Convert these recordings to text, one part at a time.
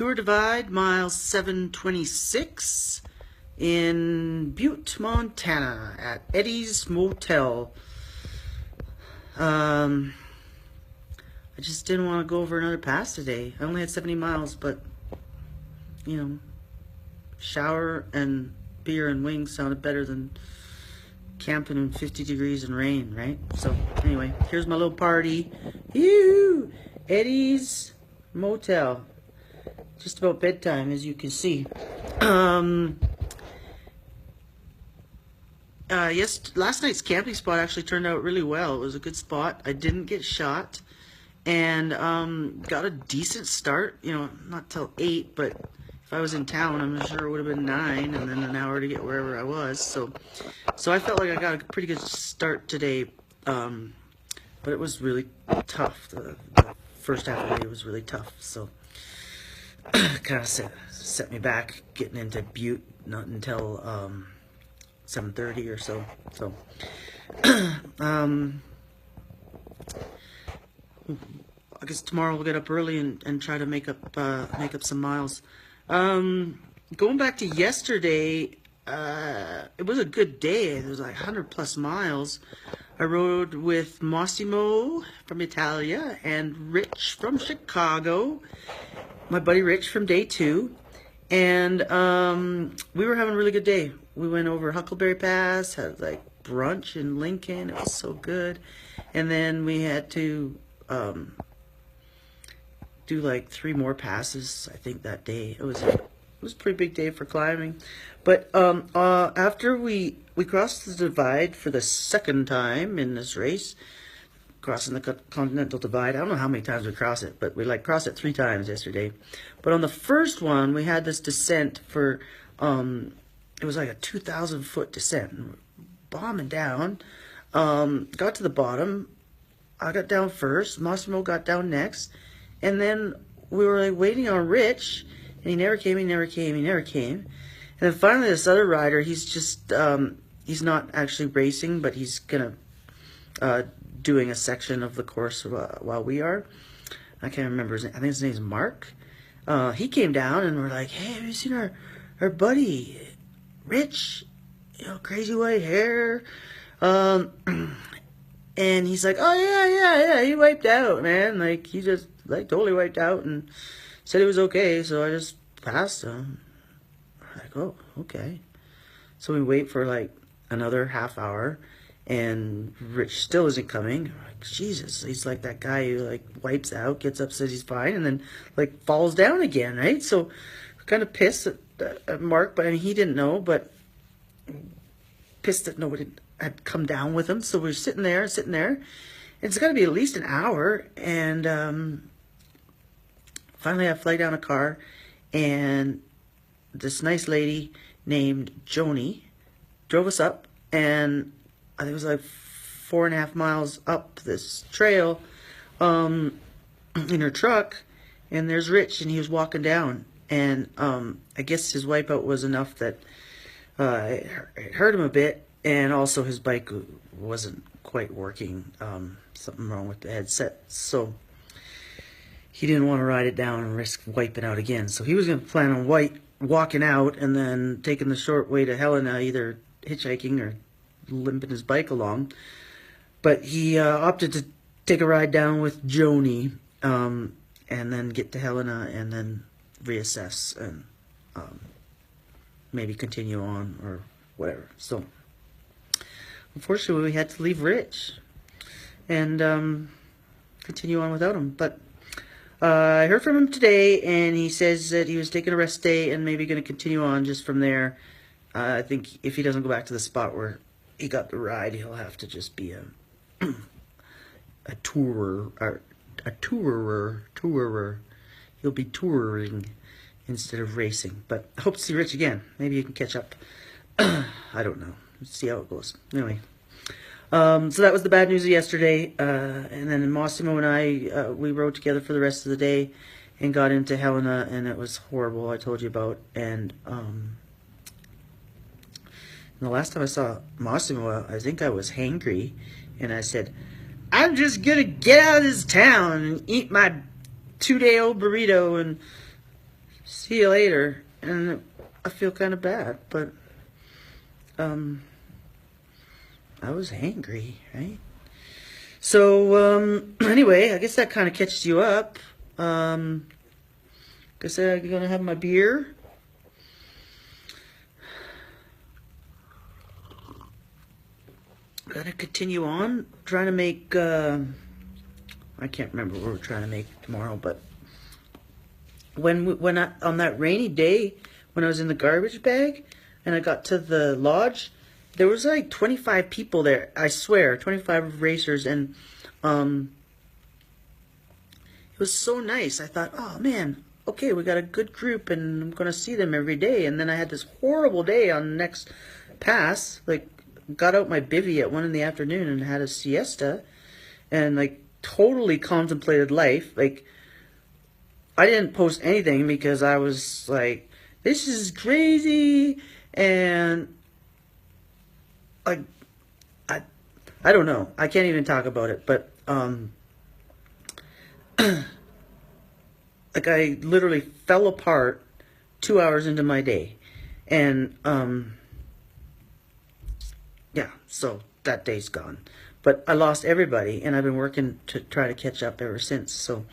Tour Divide, mile 726 in Butte, Montana at Eddie's Motel. I just didn't want to go over another pass today. I only had 70 miles, but, you know, shower and beer and wings sounded better than camping in 50 degrees and rain, right? So, anyway, here's my little party. Ew! Eddie's Motel. Just about bedtime, as you can see. Last night's camping spot actually turned out really well. It was a good spot. I didn't get shot, and got a decent start. You know, not till 8, but if I was in town, I'm sure it would have been 9, and then an hour to get wherever I was. So I felt like I got a pretty good start today, but it was really tough. The first half of the day was really tough. So kind of set me back getting into Butte, not until 7:30 or so. So I guess tomorrow we'll get up early and try to make up some miles. Going back to yesterday, it was a good day. It was like 100+ miles. I rode with Massimo from Italia and Rich from Chicago, my buddy Rich from day 2, and we were having a really good day. We went over Huckleberry Pass, had like brunch in Lincoln. It was so good. And then we had to do like 3 more passes, I think, that day. It was a pretty big day for climbing. But after we crossed the divide for the second time in this race, crossing the Continental Divide. I don't know how many times we crossed it, but we crossed it 3 times yesterday. But on the first one, we had this descent for, it was like a 2,000-foot descent. Bombing down. Got to the bottom. I got down first. Massimo got down next. And then we were like waiting on Rich, and he never came. And then finally this other rider, he's just, he's not actually racing, but he's going to, doing a section of the course while we are. I can't remember his name. I think his name's Mark. He came down and we're like, hey, have you seen our buddy Rich? You know, crazy white hair. And he's like, oh yeah, he wiped out, man. Like, he just totally wiped out and said it was okay. So I just passed him. We're like, oh, okay. So we wait for like another half hour, and Rich still isn't coming. We're like, Jesus, he's like that guy who like wipes out, gets up, says he's fine, and then like falls down again, right? So we're kind of pissed at Mark, but I mean, he didn't know, but pissed that nobody had come down with him. So we're sitting there. It's got to be at least an hour, and finally I flag down a car, and this nice lady named Joni drove us up, and I think it was like 4.5 miles up this trail in her truck, and there's Rich, and he was walking down, and I guess his wipeout was enough that it hurt him a bit, and also his bike wasn't quite working, something wrong with the headset, so he didn't want to ride it down and risk wiping out again. So he was going to plan on walking out and then taking the short way to Helena, either hitchhiking or limping his bike along. But he opted to take a ride down with Joni, and then get to Helena and then reassess and maybe continue on or whatever. So unfortunately we had to leave Rich and continue on without him. But I heard from him today, and he says that he was taking a rest day and maybe going to continue on just from there. I think if he doesn't go back to the spot where he got the ride, he'll have to just be a tourer. He'll be touring instead of racing. But I hope to see Rich again. Maybe you can catch up. I don't know. Let's see how it goes. Anyway, so that was the bad news of yesterday. And then Massimo and I, we rode together for the rest of the day and got into Helena, and it was horrible. I told you about. And the last time I saw Massimo, I think I was hangry, and I said, I'm just going to get out of this town and eat my 2-day-old burrito and see you later. And I feel kind of bad, but I was angry, right? So anyway, I guess that kind of catches you up. Guess I'm gonna have my beer. Gotta continue on trying to make. I can't remember what we're trying to make tomorrow, but when I, on that rainy day when I was in the garbage bag and I got to the lodge, there was like 25 people there. I swear, 25 racers, and it was so nice. I thought, oh man, okay, we got a good group, and I'm gonna see them every day. And then I had this horrible day on the next pass. Like, got out my bivvy at 1 in the afternoon and had a siesta, and like totally contemplated life. Like, I didn't post anything because I was like, this is crazy, and like, I don't know. I can't even talk about it, but like, I literally fell apart 2 hours into my day, and yeah, so that day's gone. But I lost everybody, and I've been working to try to catch up ever since. So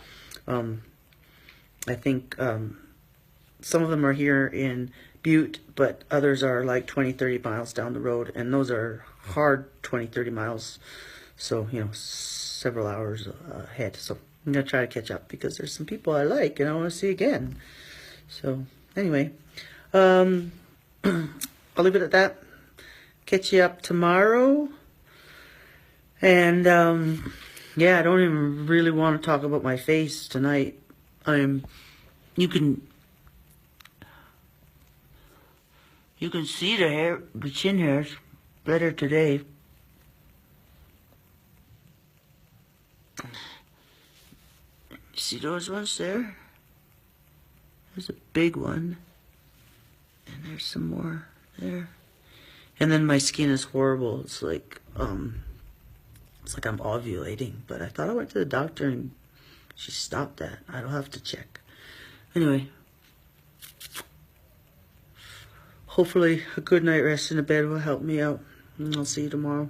I think some of them are here in Butte, but others are like 20, 30 miles down the road, and those are hard 20, 30 miles. So, you know, several hours ahead. So I'm going to try to catch up because there's some people I like and I want to see again. So anyway, I'll leave it at that. Catch you up tomorrow. And yeah, I don't even really want to talk about my face tonight. You can see the hair, the chin hairs better today. See those ones there? There's a big one, and there's some more there. And then my skin is horrible. It's like I'm ovulating, but I thought I went to the doctor and she stopped that. I'll have to check. Anyway, hopefully a good night rest in the bed will help me out, and I'll see you tomorrow.